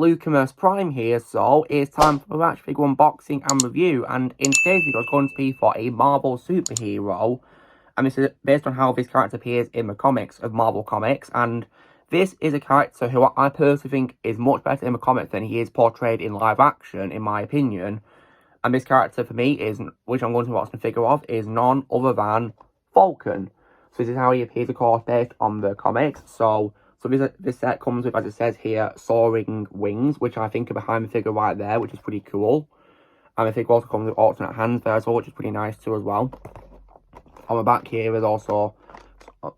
Lucamus Prime here, so it's time for a figure unboxing and review, and in today's video it's going to be for a Marvel superhero, and this is based on how this character appears in the comics of Marvel Comics, and this is a character who I personally think is much better in the comics than he is portrayed in live action, in my opinion, and this character for me is, which I'm going to unbox the figure of, is none other than Falcon. So this is how he appears, of course, based on the comics, So this set comes with, as it says here, soaring wings, which I think are behind the figure right there, which is pretty cool. And the figure also comes with alternate hands there as well, which is pretty nice too as well. On the back here is also a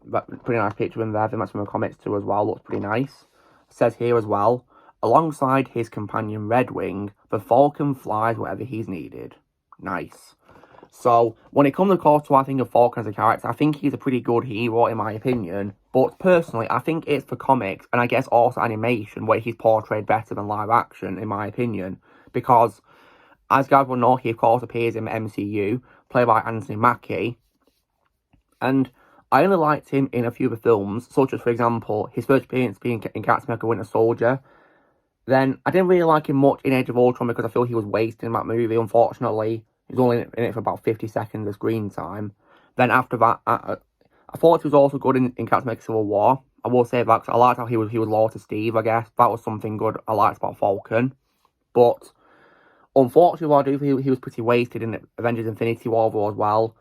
pretty nice picture in there. I think that's from the comics too as well. Looks pretty nice. It says here as well, alongside his companion Redwing, the Falcon flies wherever he's needed. Nice. So, when it comes, of course, to I think of Falcon as a character, I think he's a pretty good hero in my opinion. But personally, I think it's for comics, and I guess also animation, where he's portrayed better than live action, in my opinion. Because, as guys will know, he of course appears in the MCU, played by Anthony Mackie. And I only liked him in a few of the films, such as, for example, his first appearance being in Captain America Winter Soldier. Then, I didn't really like him much in Age of Ultron because I feel he was wasted in that movie, unfortunately. He was only in it for about 50 seconds of screen time. Then after that, I thought he was also good in Captain America Civil War. I will say that because I liked how he was loyal to Steve, I guess. That was something good I liked about Falcon. But, unfortunately, I do feel he was pretty wasted in Avengers Infinity War as well.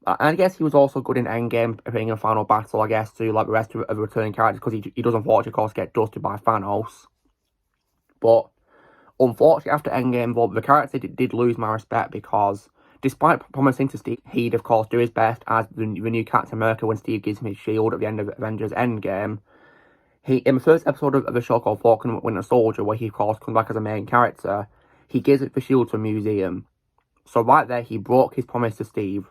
And I guess he was also good in Endgame, appearing in a final battle, I guess, to like the rest of the returning characters, because he does unfortunately, of course, get dusted by Thanos. But unfortunately, after Endgame, the character did lose my respect because, despite promising to Steve he'd, of course, do his best as the new Captain America when Steve gives him his shield at the end of Avengers Endgame, in the first episode of the show called Falcon Winter Soldier, where he, of course, comes back as a main character, he gives the shield to a museum. So right there, he broke his promise to Steve,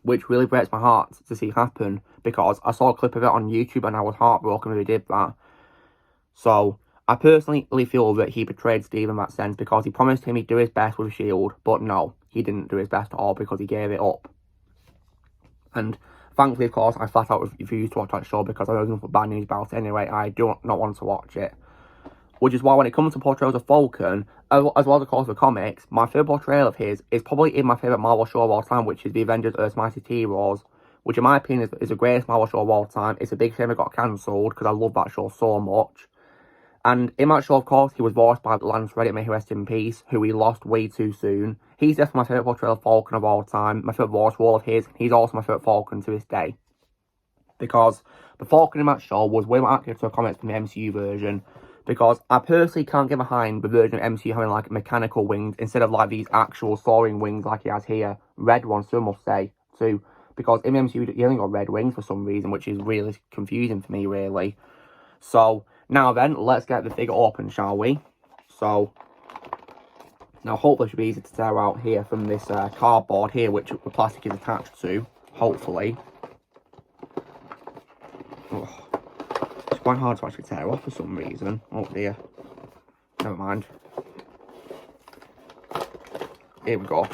which really breaks my heart to see happen, because I saw a clip of it on YouTube and I was heartbroken when he did that. So I personally feel that he betrayed Steve in that sense, because he promised him he'd do his best with S.H.I.E.L.D., but no, he didn't do his best at all because he gave it up. And thankfully, of course, I flat out refused to watch that show because I know nothing but bad news about it anyway. I do not want to watch it. Which is why when it comes to portrayals of Falcon, as well as, of course, the comics, my favourite portrayal of his is probably in my favourite Marvel show of all time, which is the Avengers Earth's Mightiest Heroes, which in my opinion is the greatest Marvel show of all time. It's a big shame it got cancelled because I love that show so much. And in that show, of course, he was voiced by Lance Reddick, may he rest in peace, who we lost way too soon. He's definitely my favourite portrayal of Falcon of all time, my favourite voice role of his. He's also my favourite Falcon to this day. Because the Falcon in that show was way more accurate to the comics than the MCU version. Because I personally can't get behind the version of MCU having like mechanical wings instead of like these actual soaring wings like he has here. Red ones, some must say, too. Because in the MCU, he only got red wings for some reason, which is really confusing for me, really. So, now then, let's get the figure open, shall we? So, now hopefully it should be easy to tear out here from this cardboard here, which the plastic is attached to, hopefully. Ugh. It's quite hard to actually tear off for some reason. Oh dear. Never mind. Here we go.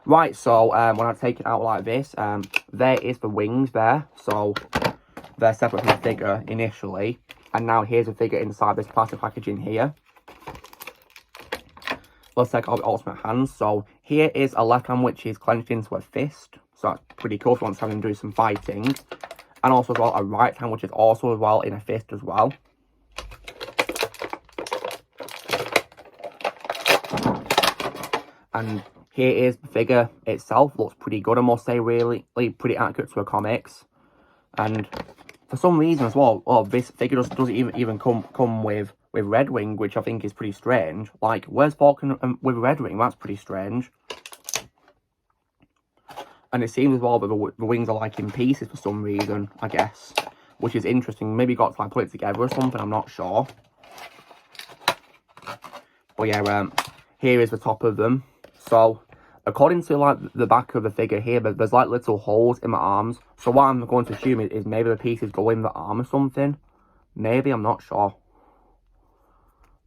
Right, so when I take it out like this, there is the wings there. So they're separate from the figure initially. And now here's the figure inside this plastic packaging here. Let's take out the ultimate hands. So here is a left hand which is clenched into a fist. So that's pretty cool if you want to have him do some fighting. And also as well a right hand which is also as well in a fist as well. And here is the figure itself. Looks pretty good, I must say, really pretty accurate to the comics. And for some reason as well, this figure doesn't even come with Redwing, which I think is pretty strange. Like, where's Falcon with Redwing? That's pretty strange. And it seems as well that the wings are like in pieces for some reason, I guess. Which is interesting. Maybe got to like put it together or something, I'm not sure. But yeah, here is the top of them. So, according to like the back of the figure here, there's like little holes in the arms. So what I'm going to assume is maybe the pieces go in the arm or something. Maybe, I'm not sure.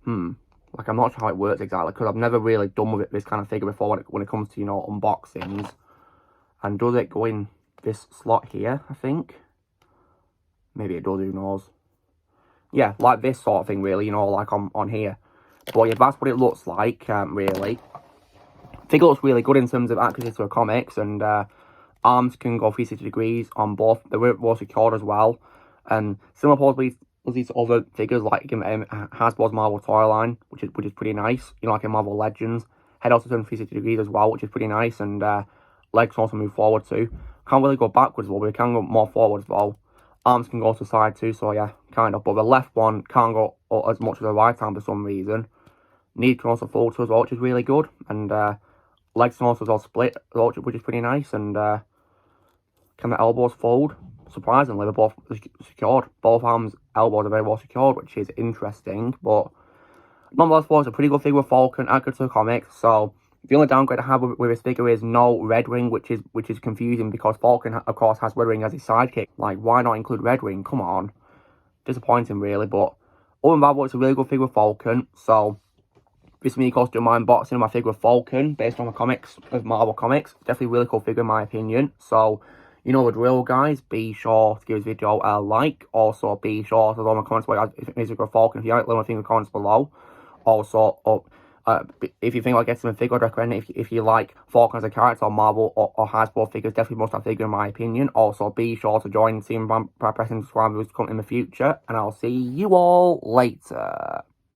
Like, I'm not sure how it works exactly, because I've never really done with this kind of figure before when it comes to, you know, unboxings. And does it go in this slot here, I think? Maybe it does, who knows. yeah, like this sort of thing, really, you know, like on here. But yeah, that's what it looks like, really. I think it looks really good in terms of accuracy to the comics, and arms can go 360 degrees on both. They're well secured as well. And similar possibilities to other figures like Hasbro's Marvel toy line, which is pretty nice. You know, like in Marvel Legends. Head also turns 360 degrees as well, which is pretty nice. And legs can also move forward too. Can't really go backwards though, but it can go more forwards though. Arms can go to the side too, so yeah, kind of. But the left one can't go as much as the right arm for some reason. Knees can also fold to as well, which is really good. And legs can also all split, which is pretty nice. And can the elbows fold? Surprisingly, they're both secured. Both arms' elbows are very well secured, which is interesting. But nonetheless, it's a pretty good figure with Falcon, accurate to the comics. So the only downgrade I have with this figure is no Red Wing, which is confusing because Falcon, of course, has Red Wing as his sidekick. Like, why not include Red Wing? Come on. Disappointing, really. But other than that, it's a really good figure with Falcon. So this is me, of course, doing my unboxing of my figure with Falcon based on the comics, of Marvel Comics. Definitely a really cool figure, in my opinion. So, you know the drill, guys. Be sure to give this video a like. Also, be sure to leave my comments below if it is a good Falcon. If you like, leave my thing in the comments below. Also, if you think I'll get some figure, I'd recommend it. If you like Falcon as a character or Marvel or Hasbro figures, definitely must have figure, in my opinion. Also, be sure to join the team by pressing subscribe to come in the future. And I'll see you all later.